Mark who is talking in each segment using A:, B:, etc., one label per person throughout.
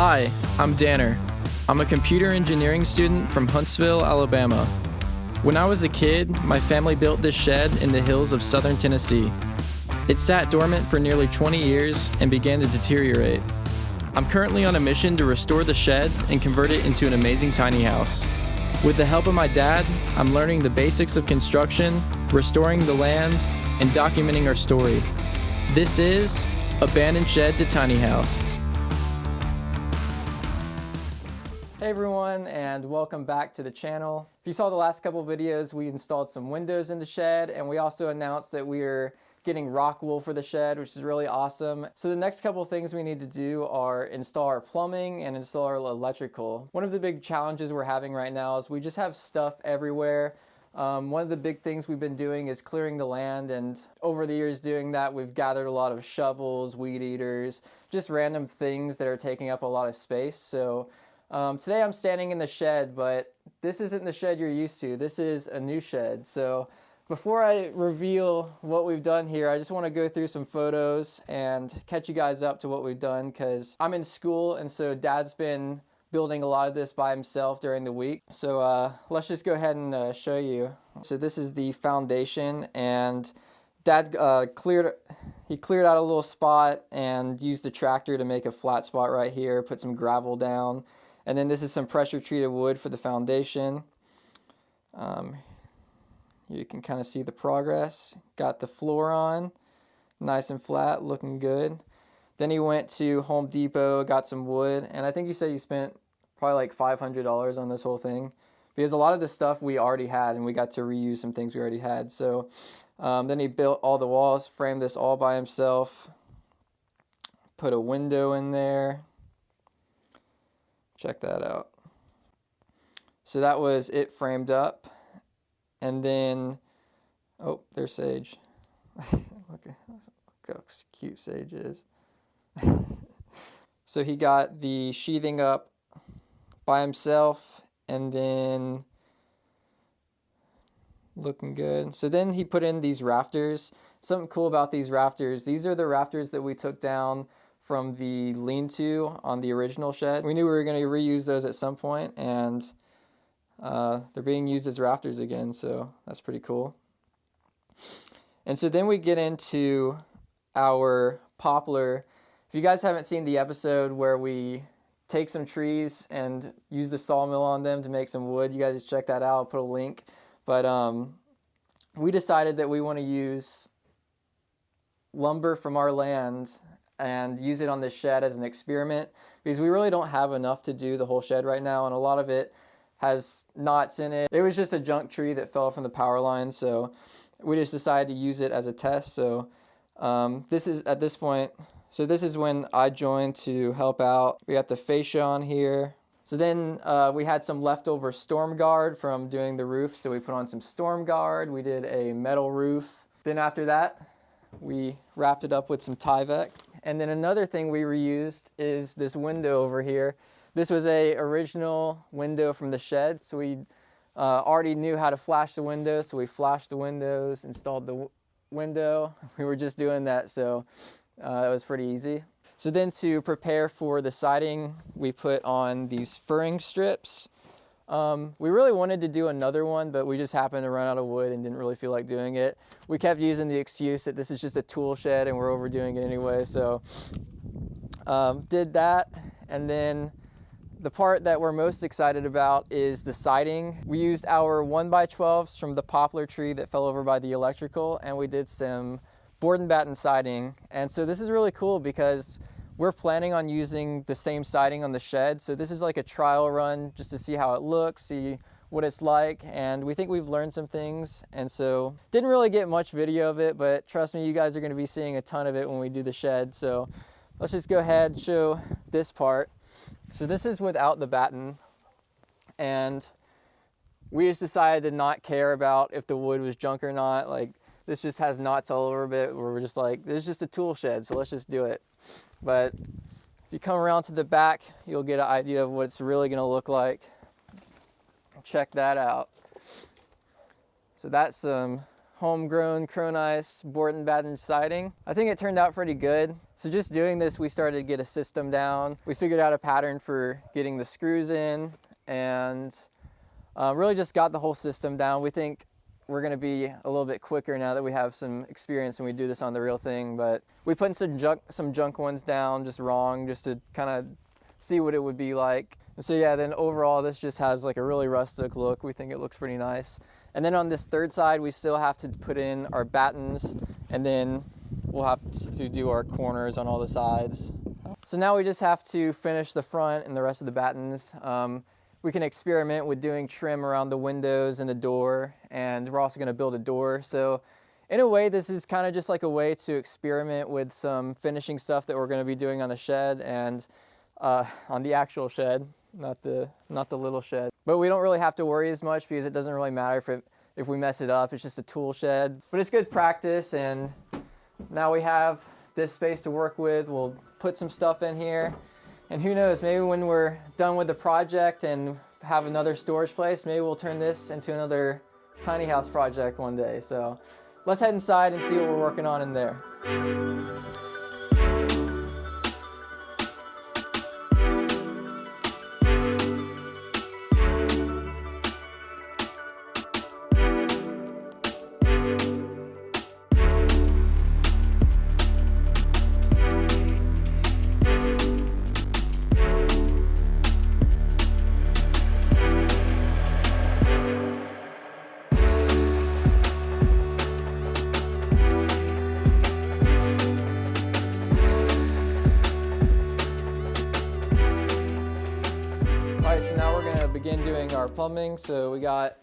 A: Hi, I'm Danner. I'm a computer engineering student from Huntsville, Alabama. When I was a kid, my family built this shed in the hills of southern Tennessee. It sat dormant for nearly 20 years and began to deteriorate. I'm currently on a mission to restore the shed and convert it into an amazing tiny house. With the help of my dad, I'm learning the basics of construction, restoring the land, and documenting our story. This is Abandoned Shed to Tiny House. Hey everyone, and welcome back to the channel. If you saw the last couple videos, we installed some windows in the shed, and we also announced that we are getting rock wool for the shed, which is really awesome. So the next couple things we need to do are install our plumbing and install our electrical. One of the big challenges we're having right now is we just have stuff everywhere. One of the big things we've been doing is clearing the land, and over the years doing that, we've gathered a lot of shovels, weed eaters, just random things that are taking up a lot of space. So today I'm standing in the shed, but this isn't the shed you're used to. This is a new shed. So before I reveal what we've done here, I just want to go through some photos and catch you guys up to what we've done, because I'm in school, and so Dad's been building a lot of this by himself during the week. So let's just go ahead and show you. So this is the foundation, and Dad cleared out a little spot and used the tractor to make a flat spot right here, put some gravel down. And then this is some pressure treated wood for the foundation. You can kind of see the progress. Got the floor on, nice and flat, looking good. Then he went to Home Depot, got some wood, and I think you said you spent probably like $500 on this whole thing, because a lot of the stuff we already had, and we got to reuse some things we already had. So then he built all the walls, framed this all by himself, put a window in there. Check that out. So that was it framed up. And then, oh, there's Sage. Look how cute Sage is. So he got the sheathing up by himself, and then looking good. So then he put in these rafters. Something cool about these rafters, these are the rafters that we took down from the lean-to on the original shed. We knew we were going to reuse those at some point, and they're being used as rafters again, so that's pretty cool. And so then we get into our poplar. If you guys haven't seen the episode where we take some trees and use the sawmill on them to make some wood, you guys just check that out. I'll put a link. But we decided that we want to use lumber from our land and use it on this shed as an experiment, because we really don't have enough to do the whole shed right now, and a lot of it has knots in it. It was just a junk tree that fell from the power line, so we just decided to use it as a test. So this is at this point, so this is when I joined to help out. We got the fascia on here. So then we had some leftover storm guard from doing the roof, so we put on some storm guard. We did a metal roof. Then after that, we wrapped it up with some Tyvek. And then another thing we reused is this window over here. This was a original window from the shed, so we already knew how to flash the windows, so we flashed the windows, installed the window. We were just doing that, so it was pretty easy. So then to prepare for the siding, we put on these furring strips. We really wanted to do another one, but we just happened to run out of wood and didn't really feel like doing it. We kept using the excuse that this is just a tool shed and we're overdoing it anyway, so did that. And then the part that we're most excited about is the siding. We used our 1x12s from the poplar tree that fell over by the electrical, and we did some board and batten siding. And so this is really cool because we're planning on using the same siding on the shed. So this is like a trial run just to see how it looks, see what it's like, and we think we've learned some things. And so didn't really get much video of it, but trust me, you guys are going to be seeing a ton of it when we do the shed. So let's just go ahead and show this part. So this is without the batten, and we just decided to not care about if the wood was junk or not. Like, this just has knots all over it, where we're just like, this is just a tool shed, so let's just do it. But if you come around to the back, you'll get an idea of what it's really going to look like. Check that out. So that's some homegrown Cronise board and batten siding. I think it turned out pretty good. So just doing this, we started to get a system down. We figured out a pattern for getting the screws in, and really just got the whole system down. We think we're gonna be a little bit quicker now that we have some experience and we do this on the real thing, but we put some junk ones down just wrong, just to kind of see what it would be like. And so yeah, then overall this just has like a really rustic look. We think it looks pretty nice. And then on this third side, we still have to put in our battens, and then we'll have to do our corners on all the sides. So now we just have to finish the front and the rest of the battens. We can experiment with doing trim around the windows and the door, and we're also going to build a door. So in a way, this is kind of just like a way to experiment with some finishing stuff that we're going to be doing on the shed and on the actual shed, not the little shed. But we don't really have to worry as much because it doesn't really matter if we mess it up. It's just a tool shed. But it's good practice, and now we have this space to work with. We'll put some stuff in here. And who knows, maybe when we're done with the project and have another storage place, maybe we'll turn this into another tiny house project one day. So let's head inside and see what we're working on in there. Begin doing our plumbing. So we got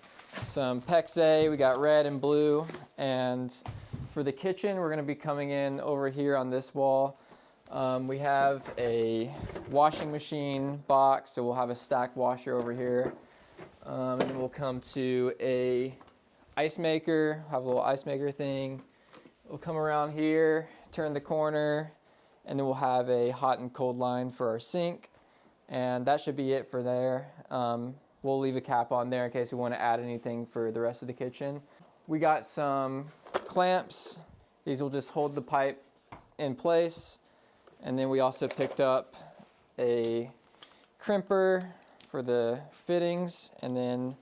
A: some PEX-A, we got red and blue, and for the kitchen we're going to be coming in over here on this wall. We have a washing machine box, so we'll have a stack washer over here, and then we'll come to a ice maker, have a little ice maker thing. We'll come around here, turn the corner, and then we'll have a hot and cold line for our sink. And that should be it for there. We'll leave a cap on there in case we want to add anything for the rest of the kitchen. We got some clamps. These will just hold the pipe in place. And then we also picked up a crimper for the fittings, and then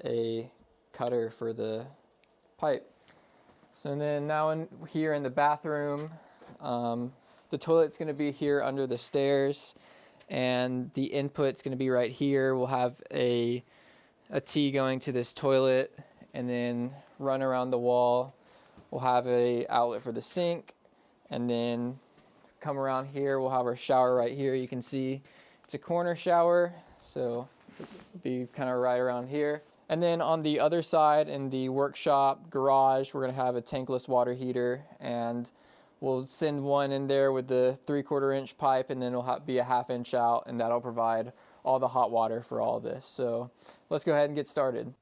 A: a cutter for the pipe. So then now here in the bathroom, the toilet's going to be here under the stairs. And the input's going to be right here. We'll have a T going to this toilet, and then run around the wall. We'll have a outlet for the sink, and then come around here. We'll have our shower right here. You can see it's a corner shower, so it'll be kind of right around here. And then on the other side in the workshop garage, we're going to have a tankless water heater, and we'll send one in there with the 3/4 inch pipe, and then it'll be a 1/2 inch out, and that'll provide all the hot water for all of this. So let's go ahead and get started.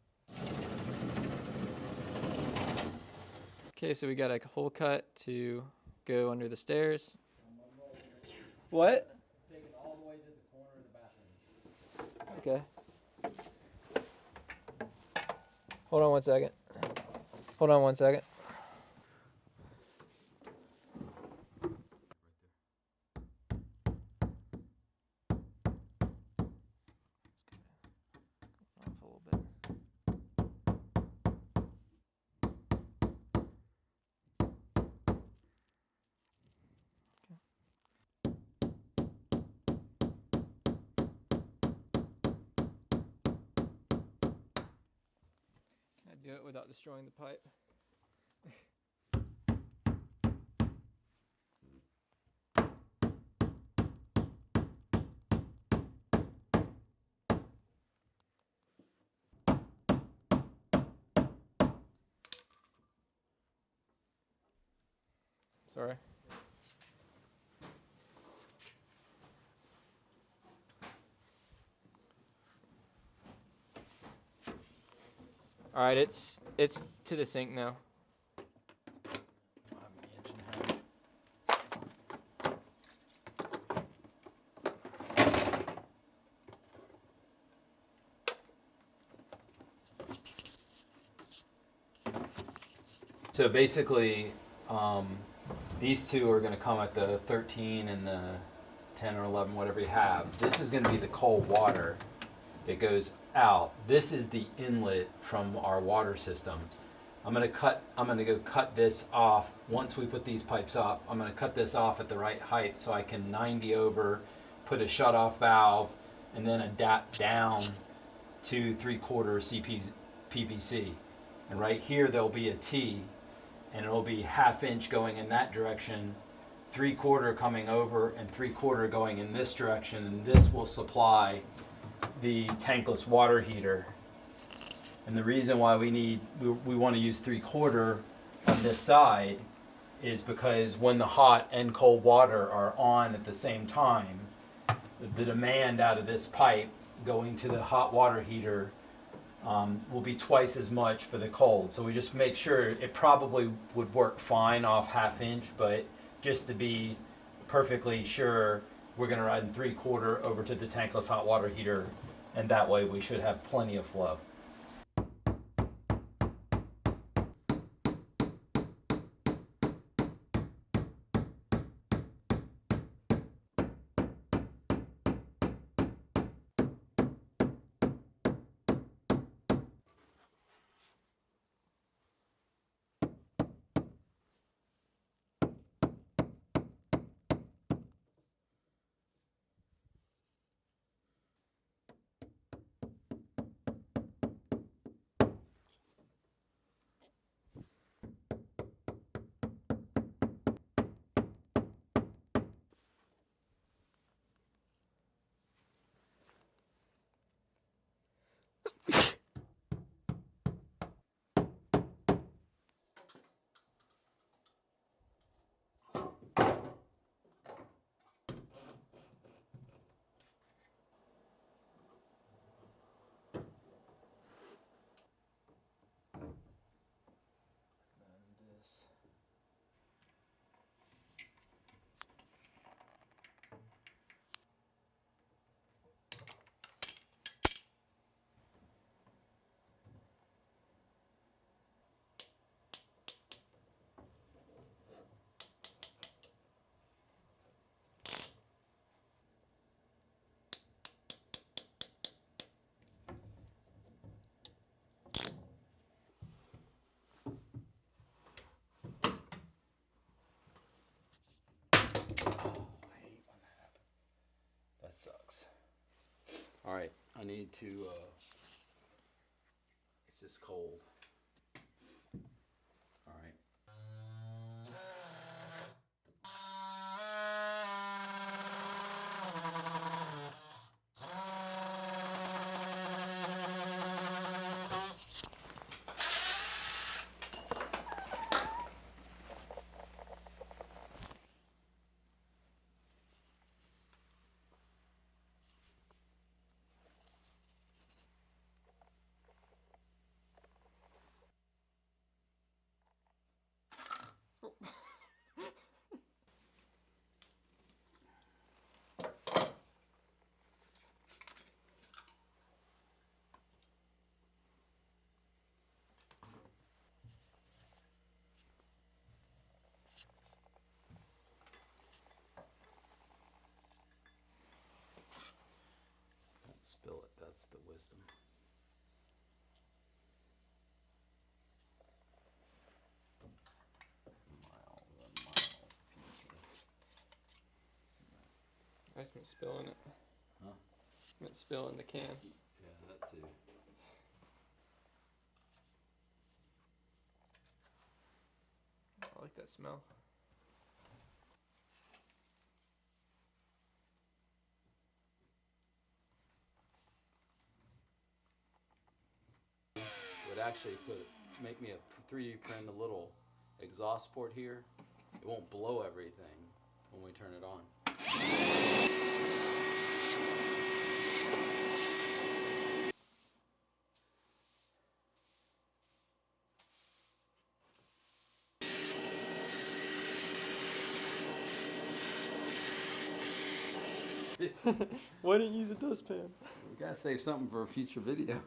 A: Okay, so we got a hole cut to go under the stairs. What? Take it all the way to the corner of the bathroom. Okay. Hold on one second. Hold on one second. Do it without destroying the pipe. Sorry. All right, it's to the sink now.
B: So basically, these two are going to come at the 13 and the 10 or 11, whatever you have. This is going to be the cold water that goes out. This is the inlet from our water system. I'm going to go cut this off. Once we put these pipes up, I'm going to cut this off at the right height so I can 90 over, put a shut-off valve, and then adapt down to 3/4 PVC. And right here there'll be a T, and it'll be 1/2 inch going in that direction, 3/4 coming over, and 3/4 going in this direction. And this will supply the tankless water heater. And the reason why we want to use 3/4 on this side is because when the hot and cold water are on at the same time, the demand out of this pipe going to the hot water heater will be twice as much for the cold. So we just make sure it probably would work fine off 1/2 inch, but just to be perfectly sure, we're going to run 3/4 over to the tankless hot water heater, and that way we should have plenty of flow. That sucks. All right, I need to, it's just cold. All right. Spill it, that's the wisdom.
A: I just meant spilling it.
B: Huh?
A: I meant spilling the can.
B: Yeah, that too.
A: I like that smell.
B: Would actually make me a 3D print a little exhaust port here. It won't blow everything when we turn it on.
A: Why didn't you use a dustpan?
B: We gotta save something for a future video.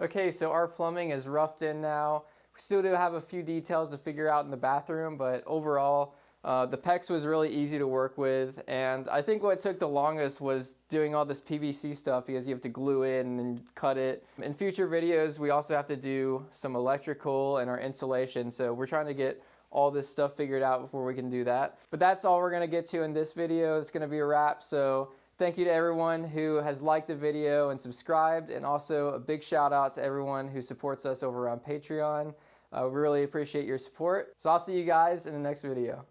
A: Okay, so our plumbing is roughed in now. We still do have a few details to figure out in the bathroom, but overall, the PEX was really easy to work with. And I think what took the longest was doing all this PVC stuff because you have to glue it and then cut it. In future videos, we also have to do some electrical and our insulation. So we're trying to get all this stuff figured out before we can do that. But that's all we're gonna get to in this video. It's gonna be a wrap. So thank you to everyone who has liked the video and subscribed, and also a big shout out to everyone who supports us over on Patreon. We really appreciate your support. So I'll see you guys in the next video.